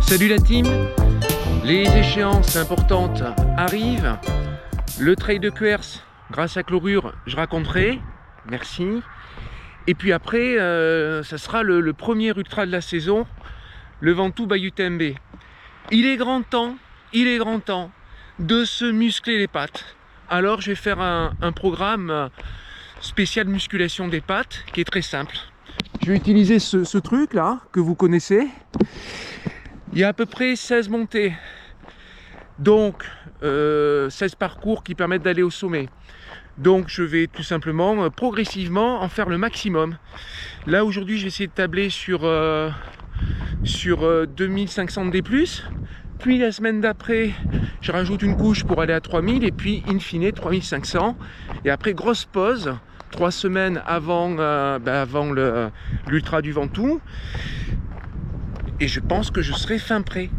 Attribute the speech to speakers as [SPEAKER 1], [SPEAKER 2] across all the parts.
[SPEAKER 1] Salut la team, les échéances importantes arrivent. Le trail de Cuers, grâce à Chlorure, je raconterai, merci. Et puis après, ça sera le premier ultra de la saison, le Ventoux Bayou Tembe. Il est grand temps de se muscler les pattes. Alors je vais faire un programme spécial musculation des pattes qui est très simple. Je vais utiliser ce truc là que vous connaissez. Il y a à peu près 16 montées, donc 16 parcours qui permettent d'aller au sommet. Donc je vais tout simplement progressivement en faire le maximum. Là aujourd'hui je vais essayer de tabler sur 2500 D+. Puis la semaine d'après je rajoute une couche pour aller à 3000 et puis in fine 3500. Et après grosse pause, 3 semaines avant l'ultra du Ventoux. Et je pense que je serai fin prêt.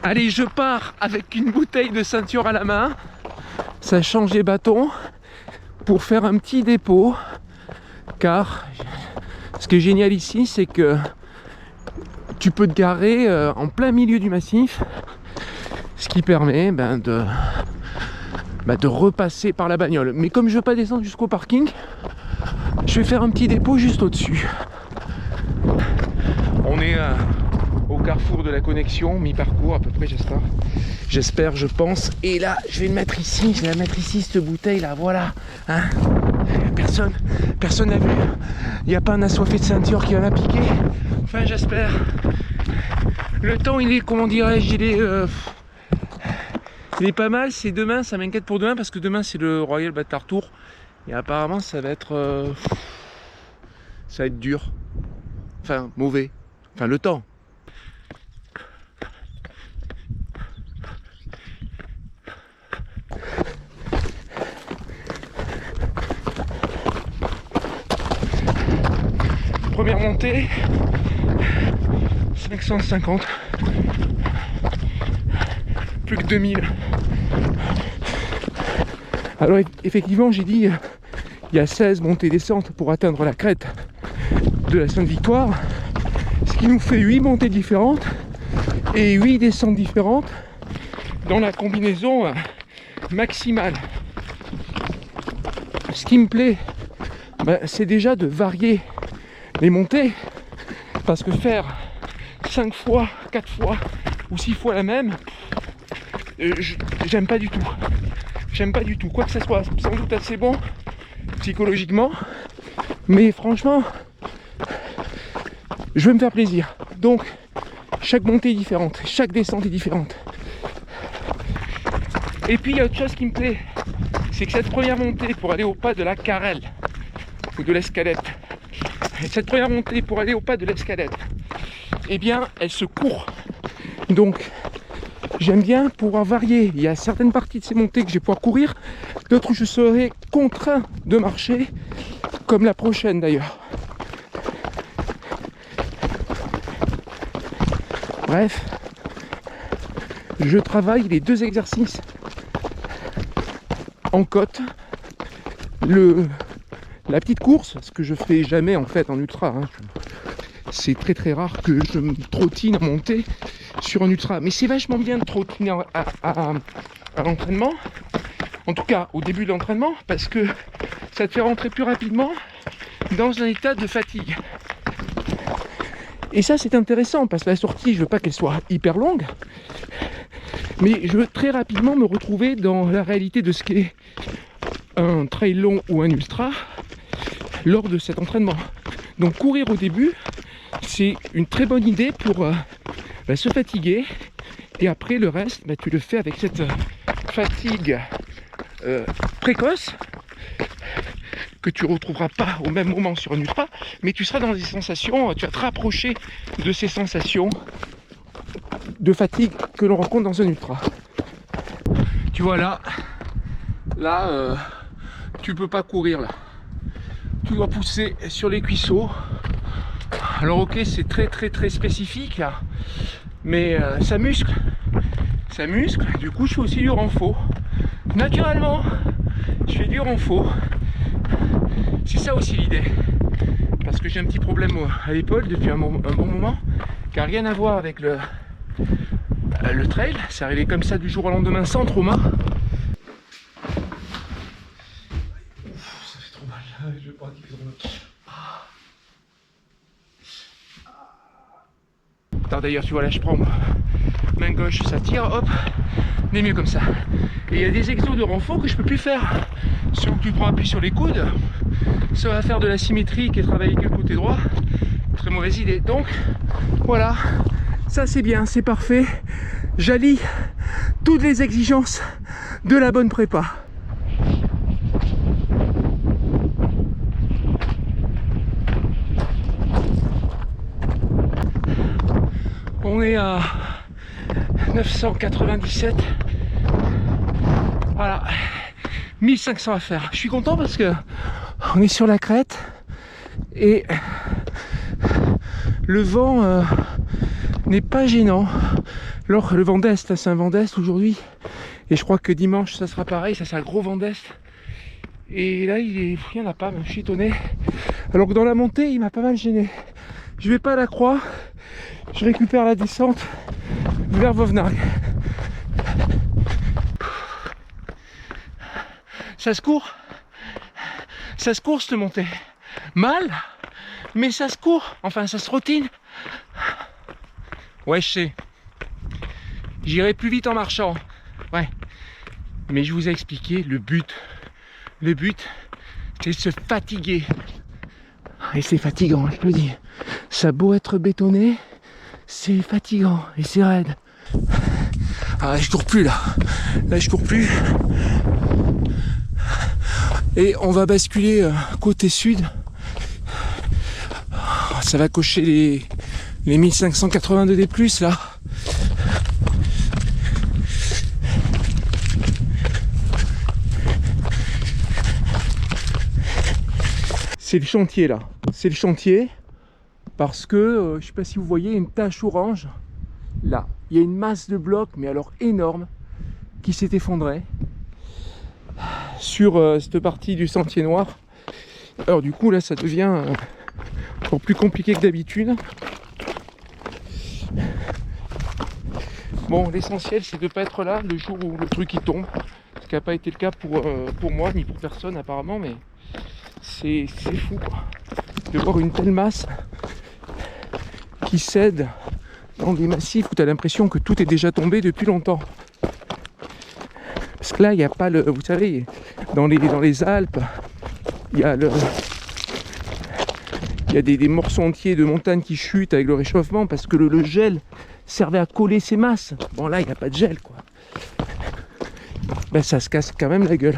[SPEAKER 1] Allez, je pars avec une bouteille de ceinture à la main. Ça change les bâtons pour faire un petit dépôt. Car ce qui est génial ici, c'est que tu peux te garer en plein milieu du massif. Ce qui permet de repasser par la bagnole. Mais comme je ne veux pas descendre jusqu'au parking, je vais faire un petit dépôt juste au-dessus. On est au carrefour de la connexion, mi-parcours à peu près, j'espère, je pense. Et là, je vais la mettre ici, cette bouteille là, voilà. Hein, personne n'a vu. Il n'y a pas un assoiffé de ceinture qui va la piquer. Enfin, j'espère. Le temps, il est, comment dirais-je, il est pas mal. C'est demain, ça m'inquiète pour demain parce que demain c'est le Royal Bâtard Tour. Et apparemment, ça va être dur. Enfin, mauvais. Enfin, le temps. Première montée, 550. Plus que 2000. Alors, effectivement, j'ai dit, il y a 16 montées descentes pour atteindre la crête de la Sainte-Victoire. Ce qui nous fait 8 montées différentes et 8 descentes différentes dans la combinaison maximale. Ce qui me plaît, c'est déjà de varier les montées, parce que faire 5 fois, 4 fois ou 6 fois la même, j'aime pas du tout. J'aime pas du tout, quoi que ce soit sans doute assez bon psychologiquement, mais franchement, je veux me faire plaisir. Donc, chaque montée est différente, chaque descente est différente. Et puis, il y a autre chose qui me plaît, c'est que cette première montée pour aller au pas de la carrelle, ou de l'escalette, cette première montée pour aller au pas de l'escalette, eh bien, elle se court. Donc, j'aime bien pouvoir varier. Il y a certaines parties de ces montées que je vais pouvoir courir, d'autres où je serai contraint de marcher, comme la prochaine d'ailleurs. Bref, je travaille les 2 exercices en côte. La petite course, ce que je fais jamais en fait en ultra. Hein. C'est très très rare que je me trottine en montée sur un ultra. Mais c'est vachement bien de trottiner à l'entraînement. En tout cas au début de l'entraînement, parce que ça te fait rentrer plus rapidement dans un état de fatigue. Et ça c'est intéressant parce que la sortie, je veux pas qu'elle soit hyper longue, mais je veux très rapidement me retrouver dans la réalité de ce qu'est un trail long ou un ultra lors de cet entraînement. Donc courir au début, c'est une très bonne idée pour se fatiguer, et après le reste, tu le fais avec cette fatigue précoce que tu ne retrouveras pas au même moment sur un ultra, mais tu seras dans des sensations, tu vas te rapprocher de ces sensations de fatigue que l'on rencontre dans un ultra. Tu vois là, tu peux pas courir là. Tu dois pousser sur les cuisseaux. Alors ok, c'est très très très spécifique là, mais ça muscle. Du coup je fais aussi du renfort. Naturellement, je fais du renfort. C'est ça aussi l'idée. Parce que j'ai un petit problème à l'épaule depuis un bon moment. qui n'a rien à voir avec le trail. C'est arrivé comme ça du jour au lendemain sans trauma. Ça fait trop mal, je vais pas qu'il fait trop mal. Attends, d'ailleurs, tu vois, là je prends main gauche, ça tire, hop, mais mieux comme ça. Et il y a des exos de renfort que je peux plus faire. Si tu prends appui sur les coudes, ça va faire de la symétrique et travailler que le côté droit. Très mauvaise idée. Donc voilà, ça c'est bien, c'est parfait. J'allie toutes les exigences de la bonne prépa. On est à 997. Voilà, 1500 à faire. Je suis content parce que on est sur la crête et le vent n'est pas gênant. Alors le vent d'est, c'est un vent d'est aujourd'hui et je crois que dimanche ça sera pareil, ça c'est un gros vent d'est. Et là il n'y en a pas, je suis étonné. Alors que dans la montée il m'a pas mal gêné. Je vais pas à la croix, je récupère la descente vers Vauvenargues. Ça se court cette montée. Mal, mais ça se court, enfin ça se routine. Ouais, je sais. J'irai plus vite en marchant. Ouais. Mais je vous ai expliqué le but. Le but, c'est de se fatiguer. Et c'est fatigant, je te le dis. Ça a beau être bétonné, c'est fatigant et c'est raide. Ah, je cours plus là. Là, je cours plus. Et on va basculer côté sud. Ça va cocher les 1582 D+, là. C'est le chantier là. C'est le chantier parce que, je sais pas si vous voyez, une tache orange. Là, il y a une masse de blocs, mais alors énorme, qui s'est effondrée sur cette partie du sentier noir. Alors du coup là ça devient encore plus compliqué que d'habitude. Bon, l'essentiel c'est de ne pas être là le jour où le truc il tombe, ce qui n'a pas été le cas pour moi ni pour personne apparemment, mais c'est fou quoi, de voir une telle masse qui cède dans des massifs où tu as l'impression que tout est déjà tombé depuis longtemps. Parce que là il n'y a pas le, vous savez, dans les Alpes il y a des morceaux entiers de montagnes qui chutent avec le réchauffement parce que le gel servait à coller ces masses. Bon là il n'y a pas de gel quoi. Ben ça se casse quand même la gueule.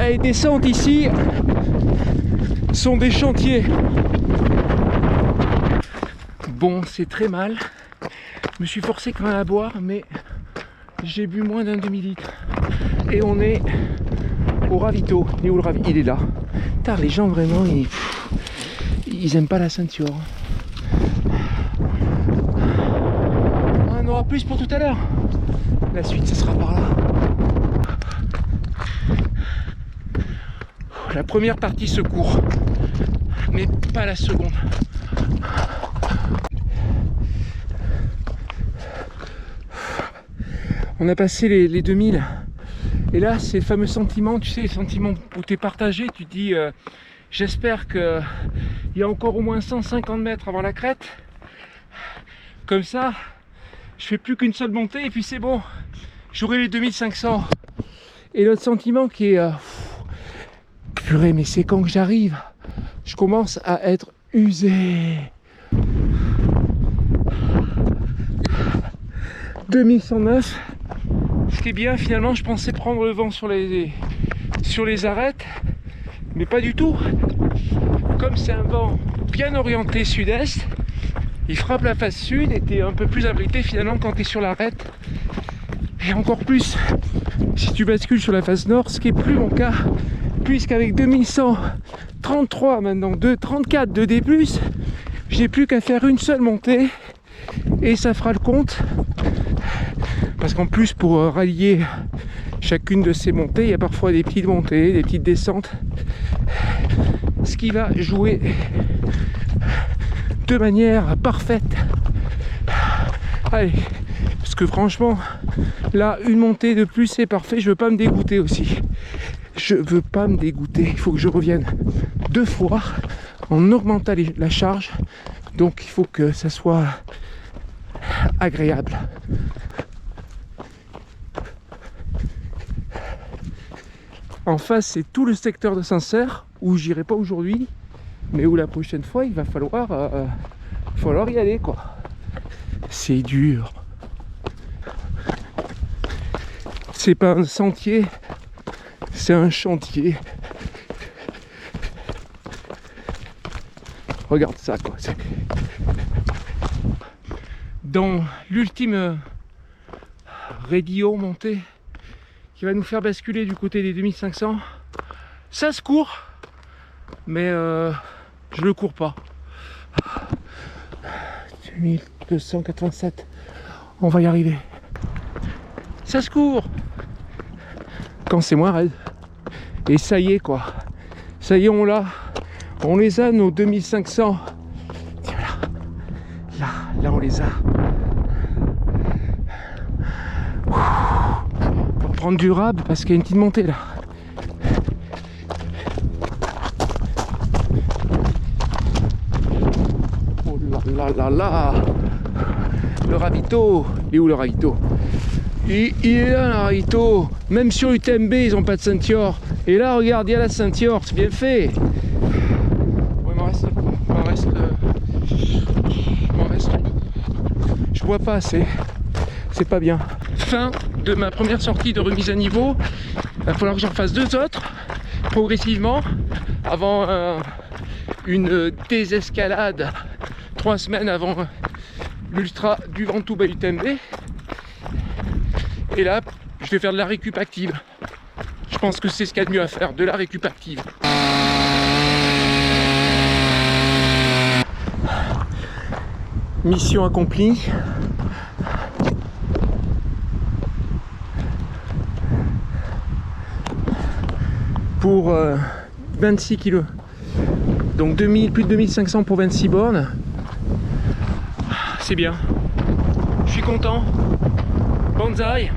[SPEAKER 1] Les descentes ici sont des chantiers. Bon, c'est très mal. Je me suis forcé quand même à boire, mais j'ai bu moins d'un demi-litre. Et on est au ravito. Et où le ravito? Il est là. Putain, les gens vraiment, ils aiment pas la ceinture. On en aura plus pour tout à l'heure. La suite, ce sera par là. La première partie se court, mais pas la seconde. On a passé les 2000 et là c'est le fameux sentiment, tu sais, le sentiment où tu es partagé, tu te dis j'espère qu'il y a encore au moins 150 mètres avant la crête, comme ça je fais plus qu'une seule montée et puis c'est bon, j'aurai les 2500. Et l'autre sentiment qui est purée, mais c'est quand que j'arrive, je commence à être usé. 2109. Ce qui est bien finalement, je pensais prendre le vent sur les arêtes, mais pas du tout. comme c'est un vent bien orienté sud-est, il frappe la face sud et t'es un peu plus abrité finalement quand t'es sur l'arête. Et encore plus si tu bascules sur la face nord, ce qui n'est plus mon cas, puisqu'avec 2133 maintenant, 34 de D+, je n'ai plus qu'à faire une seule montée et ça fera le compte. Parce qu'en plus, pour rallier chacune de ces montées, il y a parfois des petites montées, des petites descentes, ce qui va jouer de manière parfaite. Allez, parce que franchement, là, une montée de plus, c'est parfait. Je veux pas me dégoûter aussi. Je veux pas me dégoûter. Il faut que je revienne 2 fois en augmentant la charge. Donc, il faut que ça soit agréable. En face, c'est tout le secteur de Saint-Cerf où j'irai pas aujourd'hui, mais où la prochaine fois, il va falloir y aller, quoi. C'est dur. C'est pas un sentier, c'est un chantier. Regarde ça, quoi. Dans l'ultime radio montée qui va nous faire basculer du côté des 2500, ça se court, mais je le cours pas. 2287, on va y arriver. Ça se court quand c'est moins raide. Et ça y est, quoi. Ça y est, on les a, nos 2500. Tiens, là on les a. On va prendre du rab parce qu'il y a une petite montée là. Oh là. Le ravito. Il est où le ravito? Il est là le ravito. Même sur UTMB ils ont pas de ceinture. Et là regarde, il y a la ceinture, c'est bien fait. Bon, il m'en reste. Je vois pas assez. C'est pas bien. Fin de ma première sortie de remise à niveau. Il va falloir que j'en fasse 2 autres progressivement avant une désescalade 3 semaines avant l'ultra du Ventoux Bas UTMB. Et là, je vais faire de la récup active. Je pense que c'est ce qu'il y a de mieux à faire, de la récup active. Mission accomplie. Pour 26 kg. Donc plus de 2500 pour 26 bornes. C'est bien. Je suis content. Banzai.